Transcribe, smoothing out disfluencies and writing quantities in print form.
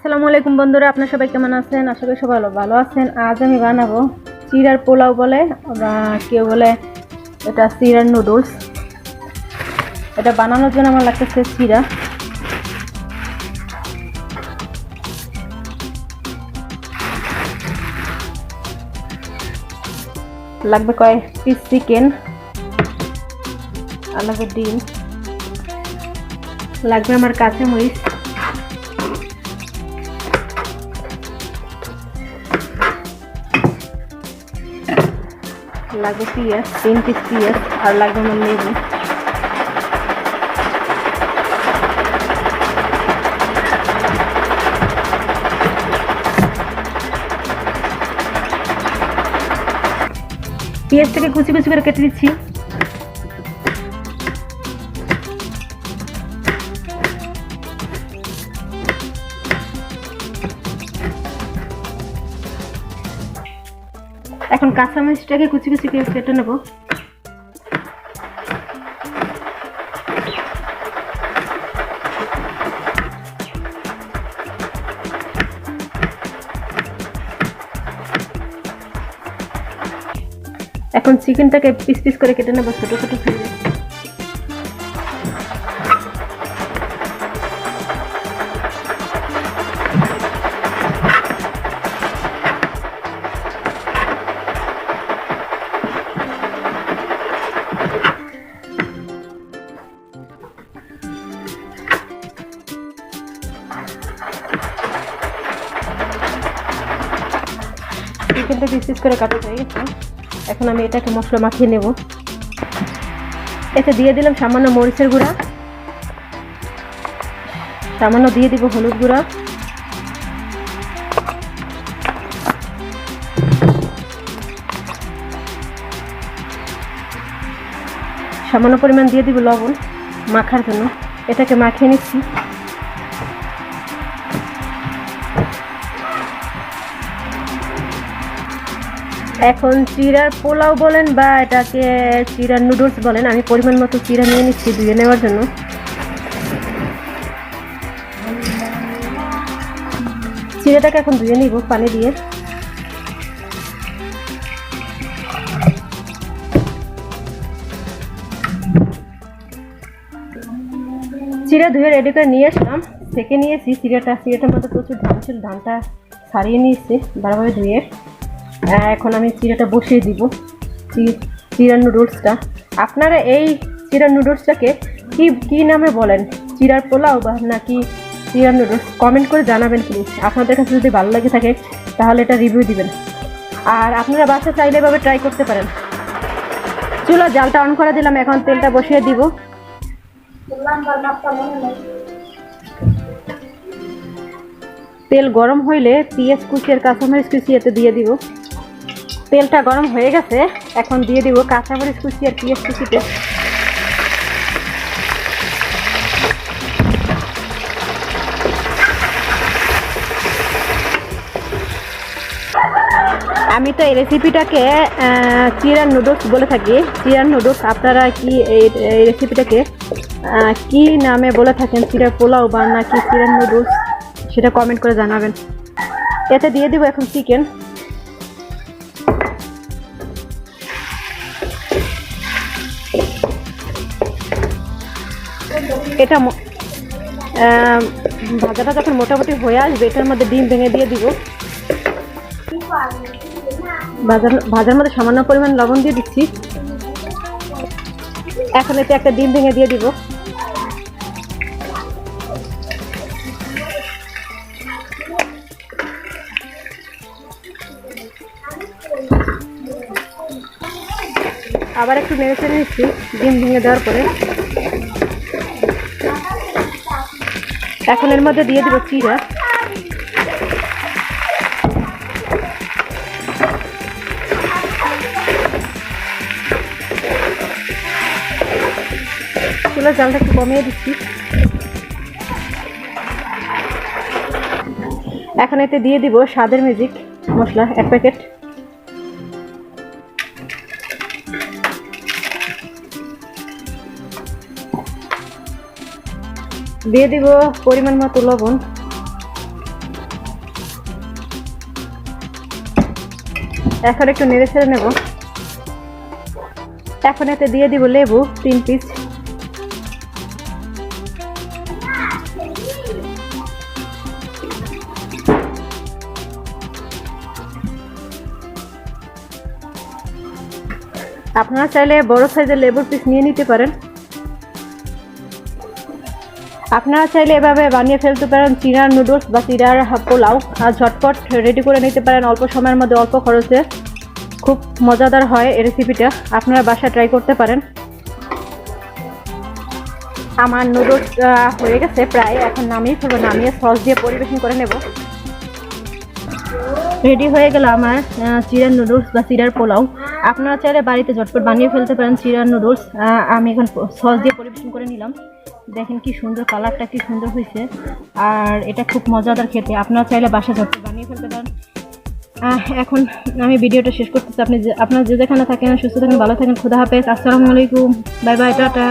আসসালামু আলাইকুম বন্ধুরা, আপনারা সবাই কেমন আছেন? আশা করি সবাই ভালো আছেন। আজ আমি বানাবো চিড়ার পোলাও বলে বা কেউ বলে এটা চিড়ার নুডলস। এটা বানানোর জন্য আমার লাগতেছে চিড়া, লাগবে কয়েক পিস চিকেন, আর লাগবে ডিম, লাগবে আমার কাঁচামরিচ, লাগবে পেঁয়াজ 3 পিস পেঁয়াজ, আর লাগবে আমার লেবু। পেঁয়াজটাকে কুচি কুচি করে কেটে দিচ্ছি। এখন কাঁচামরিচটাকে কুচি কুচি করে কেটে নেব। এখন চিকেনটাকে পিস পিস করে কেটে নেব, ছোট ছোট করে। চিকেনটা পিস পিস করে কাটা হয়ে গেছে। এখন আমি এটাকে মশলা মাখিয়ে নেব। এতে দিয়ে দিলাম সামান্য মরিচের গুঁড়া, সামান্য দিয়ে দিব হলুদ গুঁড়া, সামান্য পরিমাণ দিয়ে দিব লবণ মাখার জন্য। এটাকে মাখিয়ে নিচ্ছি। এখন চিড়ার পোলাও বলেন বা এটাকে চিড়ার নুডলস বলেন, আমি পরিমাণ মতো চিড়া নিয়ে নিচ্ছি ধুয়ে নেওয়ার জন্য। চিড়াটাকে এখন ধুয়ে নিব পানি দিয়ে। চিড়া ধুয়ে রেডি করে নিয়ে আসলাম, সেকে নিয়েছি চিড়াটার মধ্যে প্রচুর ধান ছিল, ধানটা ছাড়িয়ে নিয়েছি ভালোভাবে ধুয়ে। এখন আমি চিড়াটা বসিয়ে দিব, চিড়ার নুডলসটা। আপনারা এই চিড়ার নুডলসটাকে কি নামে বলেন, চিড়ার পোলাও বা নাকি চিড়ার নুডলস? কমেন্ট করে জানাবেন প্লিজ। আপনাদের কাছে যদি ভালো লাগে থাকে তাহলে এটা রিভিউ দিবেন, আর আপনারা বাসায় চাইলে এভাবে ট্রাই করতে পারেন। চুলা জালটা অন করে দিলাম, এখন তেলটা বসিয়ে দিব। তেল গরম হইলে পেঁয়াজ কুচি আর কাঁচামরিচ কুচি এতে দিয়ে দিব। তেলটা গরম হয়ে গেছে, এখন দিয়ে দিব কাঁচামরিচ কুচি আর পেঁয়াজ কুচিতে। আমি তো এই রেসিপিটাকে চিড়ার নুডলস বলে থাকি। চিড়ার নুডলস, আপনারা কি এই রেসিপিটাকে কি নামে বলে থাকেন, চিড়ার পোলাও বা নাকি চিড়ার নুডলস, সেটা কমেন্ট করে জানাবেন। এতে দিয়ে দিব এখন চিকেন। এটা ভাজাটা যখন মোটামুটি হয়ে আসবে, এটার মধ্যে ডিম ভেঙে দিয়ে দিব। ভাজার মধ্যে সামান্য পরিমাণ লবণ দিয়ে দিচ্ছি। এখন এতে একটা ডিম ভেঙে দিয়ে দিব। আবার একটু নেড়ে চেড়ে নিচ্ছি ডিম ভেঙে দেওয়ার পরে। এখন এর মধ্যে দিয়ে দিব চিড়া। চুলার জালটা একটু কমিয়ে দিচ্ছি। এখন এতে দিয়ে দিব স্বাদের ম্যাজিক মশলা 1 প্যাকেট। দিয়ে দিব পরিমাণ মতো লবণ, এখন একটু নেড়ে ছেড়ে নেব। এখন এতে দিয়ে দিব লেবু 3 পিস। আপনারা চাইলে বড় সাইজের লেবুর পিস নিয়ে নিতে পারেন। আপনারা চাইলে এভাবে বানিয়ে ফেলতে পারেন চিড়ার নুডলস বা চিড়ার পোলাও, আর ঝটপট রেডি করে নিতে পারেন অল্প সময়ের মধ্যে, অল্প খরচে। খুব মজাদার হয় এই রেসিপিটা, আপনারা বাসায় ট্রাই করতে পারেন। আমার নুডলস হয়ে গেছে প্রায়, এখন নামিয়ে ফেলবো, নামিয়ে সস দিয়ে পরিবেশন করে নেব। রেডি হয়ে গেল আমার চিড়ার নুডলস বা চিড়ার পোলাও। আপনারা চাইলে বাড়িতে ঝটপট বানিয়ে ফেলতে পারেন চিড়ার নুডলস। আমি এখন সস দিয়ে পরিবেশন করে নিলাম। দেখেন কি সুন্দর কালারটা, কি সুন্দর হয়েছে, আর এটা খুব মজাদার খেতে। আপনারা চাইলে বাসা ঝটপট বানিয়ে ফেলতে পারেন। এখন আমি ভিডিওটা শেষ করতেছি। আপনারা যে যেখানে থাকেন সুস্থ থাকেন, ভালো থাকেন। খোদা হাফেজ, আসসালামু আলাইকুম, বাই বাই, টাটা।